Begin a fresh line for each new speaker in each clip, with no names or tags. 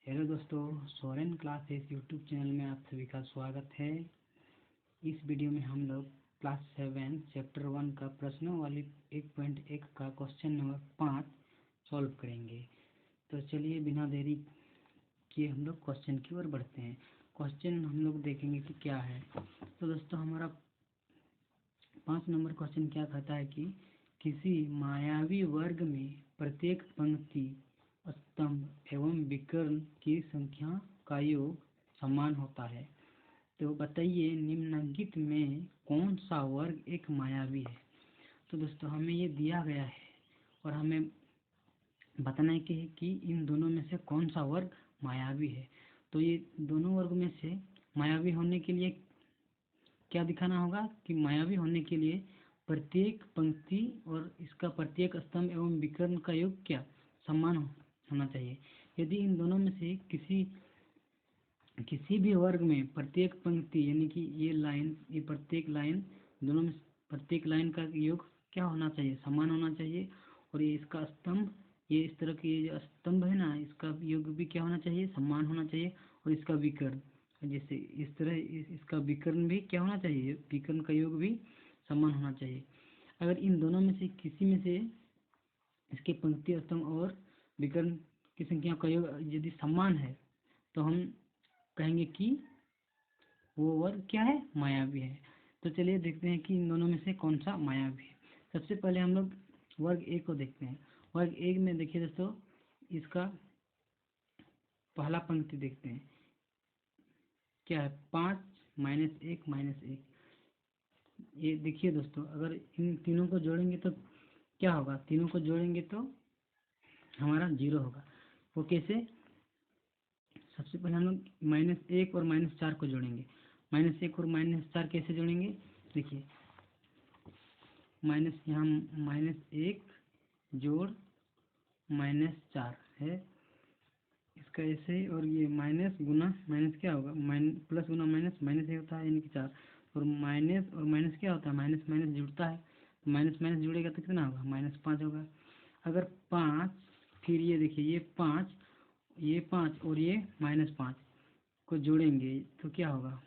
Hello दोस्तों, Soren classes YouTube channel में आप सभी का स्वागत है। इस वीडियो में हम लोग क्लास 7 चैप्टर 1 का प्रश्नों वाली 1.1 का क्वेश्चन नंबर 5 सॉल्व करेंगे। तो चलिए बिना देरी किए हम लोग क्वेश्चन की ओर बढ़ते हैं। क्वेश्चन हम लोग देखेंगे कि क्या है। तो दोस्तों हमारा 5 नंबर क्वेश्चन क्या कहता है कि किसी मायावी वर्ग में प्रत्येक पंक्ति, स्तंभ एवं विकर्ण की संख्या का योग समान होता है। तो बताइए निम्नलिखित में कौन सा वर्ग एक मायावी है। तो दोस्तों हमें ये दिया गया है और हमें बताना है कि इन दोनों में से कौन सा वर्ग मायावी है। तो ये दोनों वर्ग में से मायावी होने के लिए क्या दिखाना होगा कि मायावी होने के लिए प्रत्येक पंक्ति और इसका प्रत्येक स्तंभ एवं विकर्ण का योग क्या समान होना चाहिए। यदि इन दोनों में से किसी भी वर्ग में प्रत्येक पंक्ति यानी कि ये प्रत्येक लाइन, दोनों में प्रत्येक लाइन का योग क्या होना चाहिए, समान होना चाहिए। और ये इसका स्तंभ, ये इस तरह के जो स्तंभ है ना, इसका योग भी क्या होना चाहिए, समान होना चाहिए। और इसका विकर्ण जैसे इस तरह इसका विकर्ण भी क्या होना चाहिए, विकर्ण का योग भी समान होना चाहिए। अगर इन दोनों में से किसी में से इसके पंक्ति, स्तंभ और विकर्ण की संख्या का योग यदि समान है तो हम कहेंगे कि वो वर्ग क्या है, मायावी है। तो चलिए देखते हैं कि इन दोनों में से कौन सा मायावी है। सबसे पहले हम लोग वर्ग ए को देखते हैं। वर्ग ए में देखिए दोस्तों, इसका पहला पंक्ति देखते हैं क्या है, 5 -1 -1। ये देखिए दोस्तों, अगर इन तीनों को जोड़ेंगे तो क्या होगा, तीनों को जोड़ेंगे तो हमारा 0 होगा। वो कैसे, सबसे पहले हम लोग -1 और -4 को जोड़ेंगे। -1 और -4 कैसे जोड़ेंगे, देखिए यहाँ -1 जोड़ -4 है, इसका ऐसे। और ये माइनस गुना माइनस क्या होगा, प्लस गुना माइनस माइनस ही होता है यानी कि 4। और माइनस क्या होता है, माइनस माइनस जुड़ता है, माइनस माइनस जुड़ेगा तो कितना होगा, -5 होगा। अगर 5, फिर ये देखिए ये 5 और ये -5 को जोड़ेंगे तो क्या होगा,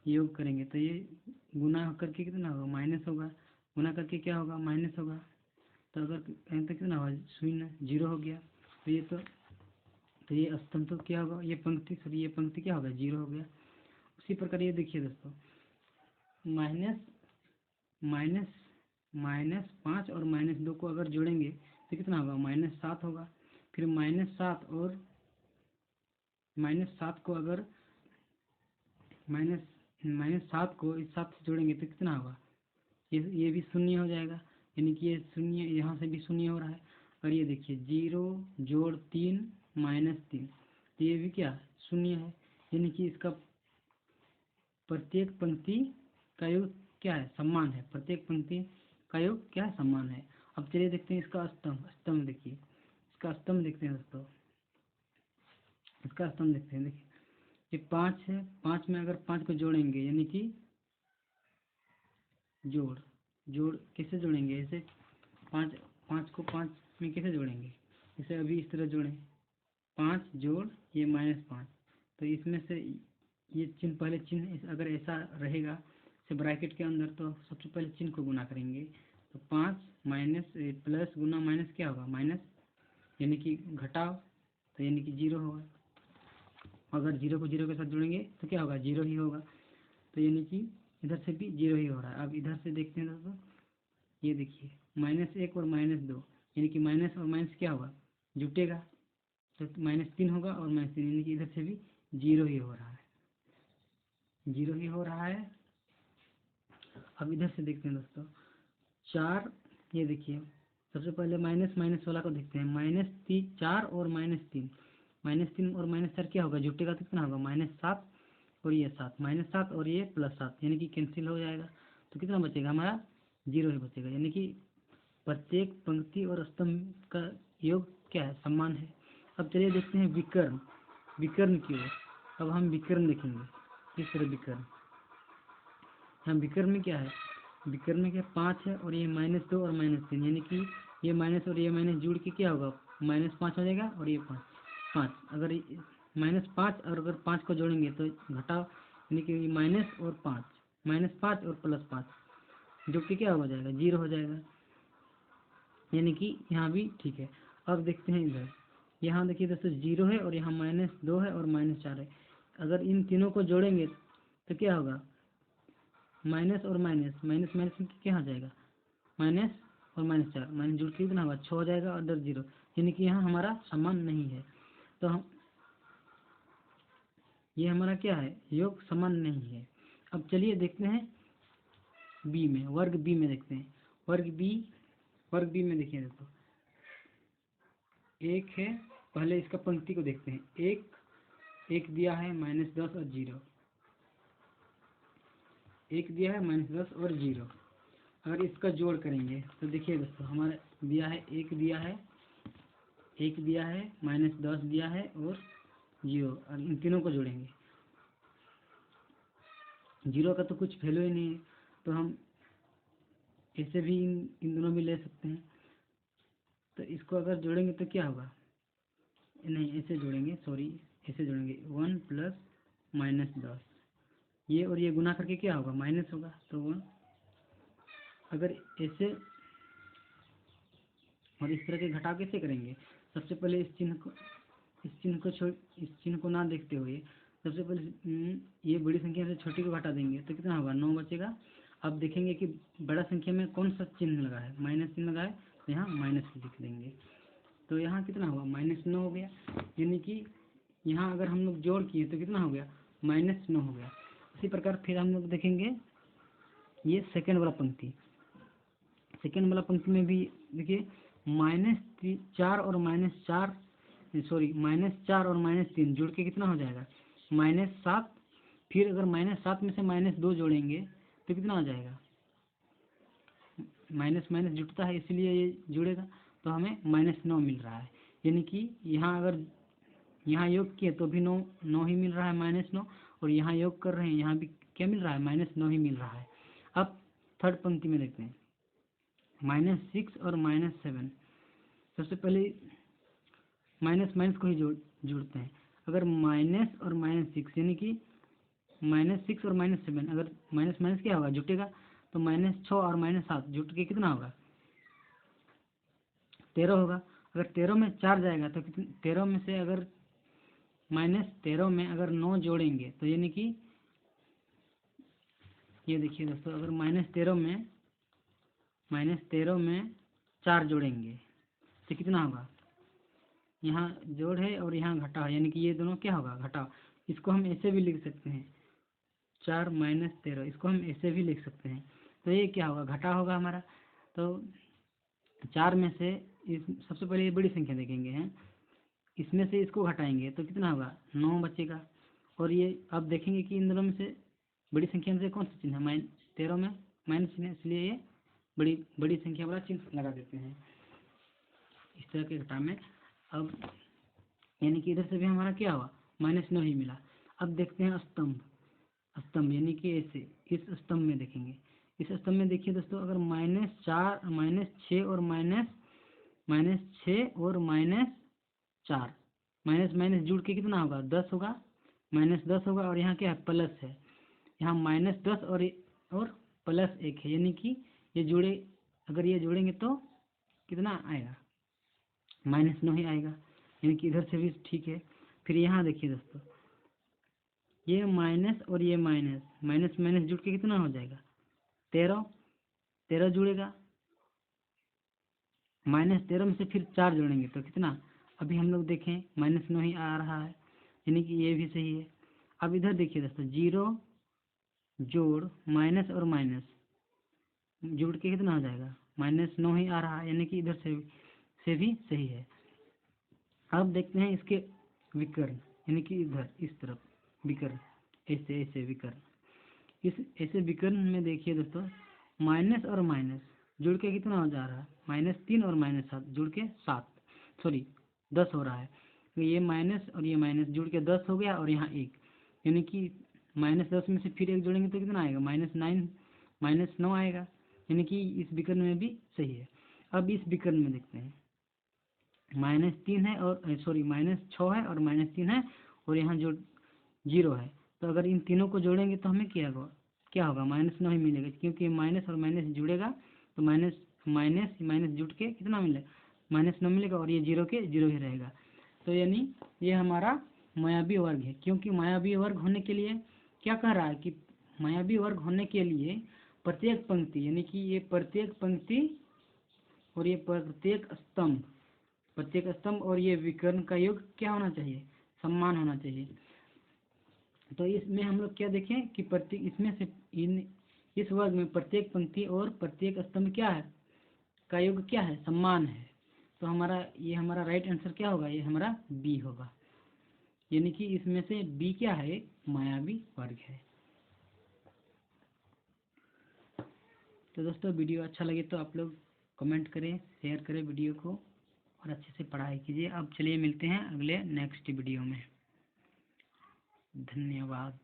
योग करेंगे तो ये गुना करके कितना होगा, माइनस होगा। गुना करके क्या होगा, माइनस होगा। तो अगर कहें तो कितना होगा, 0 0 हो गया। तो ये स्तंभ तो क्या होगा, ये पंक्ति क्या होगा, 0 हो गया। उसी प्रकार ये देखिए दोस्तों, -5 और -2 को अगर जोड़ेंगे तो कितना होगा, -7 होगा। फिर -7 और -7 को अगर -7 को इस 7 से जोड़ेंगे तो कितना होगा, ये भी शून्य हो जाएगा, यानी कि ये शून्य, यहाँ से भी शून्य हो रहा है। और ये देखिए 0 जोड़ 3 -3, तो ये भी क्या शून्य है, यानी कि इसका प्रत्येक पंक्ति का योग क्या है, समान है। प्रत्येक पंक्ति का योग क्या है, समान है। अब चलिए देखते हैं इसका स्तंभ देखिए, इसका स्तंभ देखते हैं दोस्तों, इसका स्तंभ देखते हैं। देखिए ये 5 है, 5 में अगर 5 को जोड़ेंगे यानी कि जोड़ कैसे जोड़ेंगे, ऐसे 5 को 5 में कैसे जोड़ेंगे, इसे अभी इस तरह जोड़ें, 5 जोड़ ये -5। तो इसमें से ये चिन्ह, पहले चिन्ह अगर ऐसा रहेगा से ब्रैकेट के अंदर, तो सबसे पहले चिन्ह को गुना करेंगे। तो 5 माइनस प्लस गुना माइनस क्या होगा, माइनस, यानी कि घटाव, तो यानी कि 0 होगा। अगर 0 को 0 के साथ जोड़ेंगे तो क्या होगा, 0 ही होगा। तो यानी कि इधर से भी 0 ही हो रहा है। अब इधर से देखते हैं दोस्तों, ये देखिए -1 और -2, यानी कि माइनस और माइनस क्या होगा, जुटेगा, तो -3 होगा और -3, यानी कि इधर से भी 0 ही हो रहा है, 0 ही हो रहा है। अब इधर से देखते हैं दोस्तों, 4, ये देखिए सबसे पहले माइनस माइनस वाला को देखते हैं, -4 और -3, -3 और -4 क्या होगा, जुटेगा तो कितना होगा, -7 और ये 7, -7 और ये +7, यानी कि कैंसिल हो जाएगा। तो कितना बचेगा, हमारा 0 ही बचेगा, यानी कि प्रत्येक पंक्ति और स्तंभ का योग क्या है, समान है। अब चलिए देखते हैं विकर्ण की ओर। अब हम विकर्ण देखेंगे, किस तरह विकर्ण, हम विकर्ण में क्या है, विकर्ण में क्या 5 है और ये -2 और -3, यानी कि ये माइनस और ये माइनस जुड़ के क्या होगा, -5 हो जाएगा और ये 5। 5, अगर -5 और अगर 5 को जोड़ेंगे तो घटाओ, यानी कि -5 और +5 जो कि क्या हो जाएगा 0 हो जाएगा, यानी कि यहाँ भी ठीक है। अब देखते हैं इधर, यहाँ देखिए दोस्तों 0 है और यहाँ -2 है और -4 है। अगर इन तीनों को जोड़ेंगे तो क्या होगा, माइनस और माइनस माइनस क्या हो जाएगा, माइनस और -4 माइनस जुड़ के कितना होगा 6 हो जाएगा और 0, यानी कि यहाँ हमारा समान नहीं है। तो हम ये हमारा क्या है, योग समान नहीं है। अब चलिए देखते हैं बी में, वर्ग बी में देखते हैं। वर्ग बी में देखिए दोस्तों, एक है, पहले इसका पंक्ति को देखते हैं। एक दिया है -10 और 0, एक दिया है -10 और 0। अगर इसका जोड़ करेंगे तो देखिए दोस्तों हमारा दिया है एक दिया है -10 दिया है और 0, और इन तीनों को जोड़ेंगे, 0 का तो कुछ वैल्यू ही नहीं है, तो हम ऐसे भी इन दोनों में ले सकते हैं। तो इसको अगर जोड़ेंगे तो क्या होगा, नहीं ऐसे जोड़ेंगे, सॉरी ऐसे जोड़ेंगे 1 + -10, ये और ये गुना करके क्या होगा माइनस होगा, तो 1। अगर ऐसे और इस तरह के घटाव कैसे करेंगे, सबसे पहले इस चिन्ह को ना देखते हुए सबसे पहले ये बड़ी संख्या से छोटी को घटा देंगे तो कितना होगा 9 बचेगा। अब देखेंगे कि बड़ा संख्या में कौन सा चिन्ह लगा है, माइनस चिन्ह लगा है, तो यहाँ माइनस लिख देंगे, तो यहाँ कितना हुआ -9 हो गया, यानी कि यहाँ अगर हम लोग जोड़ किए तो कितना हो गया -9 हो गया। इसी प्रकार फिर हम लोग देखेंगे ये सेकेंड वाला पंक्ति, में भी देखिए -4 और -4 -3 जुड़ के कितना हो जाएगा -7। फिर अगर -7 में से -2 जोड़ेंगे तो कितना हो जाएगा, माइनस माइनस जुटता है इसलिए ये जुड़ेगा, तो हमें -9 मिल रहा है। यानी कि यहाँ अगर यहाँ योग किए तो भी 9 ही मिल रहा है, -9, और यहाँ योग कर रहे हैं यहाँ भी क्या मिल रहा है -9 ही मिल रहा है। अब थर्ड पंक्ति में देखते हैं, -6 और -7। सबसे पहले माइनस माइनस को ही जोड़ते हैं। अगर माइनस और -6 यानी कि -6 और -7, अगर माइनस माइनस क्या होगा जुटेगा, तो -6 और -7 जुट के कितना होगा 13 होगा। अगर 13 में 4 जाएगा तो कितने, 13 में से अगर -13 में अगर 9 जोड़ेंगे तो यानी कि ये देखिए दोस्तों, अगर -13 में 4 जोड़ेंगे तो कितना होगा, यहाँ जोड़ है और यहाँ घटाव, यानी कि ये दोनों क्या होगा घटाव। इसको हम ऐसे भी लिख सकते हैं 4 - 13, इसको हम ऐसे भी लिख सकते हैं, तो ये क्या होगा घटा होगा हमारा। तो 4 में से सबसे पहले ये बड़ी संख्या देखेंगे हैं, इसमें से इसको घटाएंगे तो कितना होगा 9 बचेगा। और ये अब देखेंगे कि इन दोनों में से बड़ी संख्या में से कौन सा चिन्ह है, 13 में माइनस चिन्ह है, इसलिए ये बड़ी संख्या वाला चिन्ह लगा देते हैं इस तरह के घटा में। अब यानी कि इधर से भी हमारा क्या हुआ -9 ही मिला। अब देखते हैं स्तंभ यानी कि ऐसे इस स्तंभ में देखेंगे, इस स्तंभ में देखिए दोस्तों, अगर -6 और -4 माइनस जुड़ के कितना होगा 10 होगा, -10 होगा, और यहाँ क्या है प्लस है, यहाँ -10 और +1 है, यानी कि ये जुड़े, अगर ये जोड़ेंगे तो कितना आएगा -9 ही आएगा, यानी कि इधर से भी ठीक है। फिर यहाँ देखिए दोस्तों, ये माइनस और ये माइनस जुड़ के कितना हो जाएगा 13 जुड़ेगा, -13 में से फिर 4 जोड़ेंगे तो कितना, अभी हम लोग देखें -9 ही आ रहा है, यानी कि ये भी सही है। अब इधर देखिए दोस्तों, 0 जोड़ माइनस और माइनस जुड़ के कितना हो जाएगा -9 ही आ रहा है, यानी कि इधर से भी सही है। अब देखते हैं इसके विकर्ण, यानी कि इधर इस तरफ विकर्ण, ऐसे विकर्ण, इस ऐसे विकर्ण में देखिए दोस्तों, माइनस और माइनस जुड़ के कितना हो जा रहा है -3 और -7 जुड़ के 10 हो रहा है। तो ये माइनस और ये माइनस जुड़ के 10 हो गया, और यहाँ 1, यानी कि -10 में से फिर 1 जोड़ेंगे तो कितना आएगा -9 आएगा, यानी कि इस विकर्ण में भी सही है। अब इस विकर्ण में देखते हैं, -3 है और सॉरी -6 है और -3 है और यहाँ जो 0 है। तो अगर इन तीनों को जोड़ेंगे तो हमें क्या होगा -9 ही मिलेगा, क्योंकि माइनस और माइनस जुड़ेगा तो माइनस माइनस माइनस जुड़ के कितना मिलेगा -9 मिलेगा और ये 0 के 0 ही रहेगा। तो यानी ये हमारा मायावी वर्ग है, क्योंकि मायावी वर्ग होने के लिए क्या कह रहा है कि मायावी वर्ग होने के लिए प्रत्येक पंक्ति यानी कि ये प्रत्येक पंक्ति और ये प्रत्येक स्तंभ और ये विकर्ण का योग क्या होना चाहिए, समान होना चाहिए। तो इसमें हम लोग क्या देखें कि प्रत्येक इसमें से इस वर्ग में प्रत्येक पंक्ति और प्रत्येक स्तंभ क्या है, का योग क्या है, समान है। तो हमारा राइट आंसर क्या होगा, ये हमारा बी होगा, यानी कि इसमें से बी क्या है, एक मायावी वर्ग है। तो दोस्तों वीडियो अच्छा लगे तो आप लोग कमेंट करें, शेयर करें वीडियो को और अच्छे से पढ़ाई कीजिए। अब चलिए मिलते हैं अगले नेक्स्ट वीडियो में। धन्यवाद।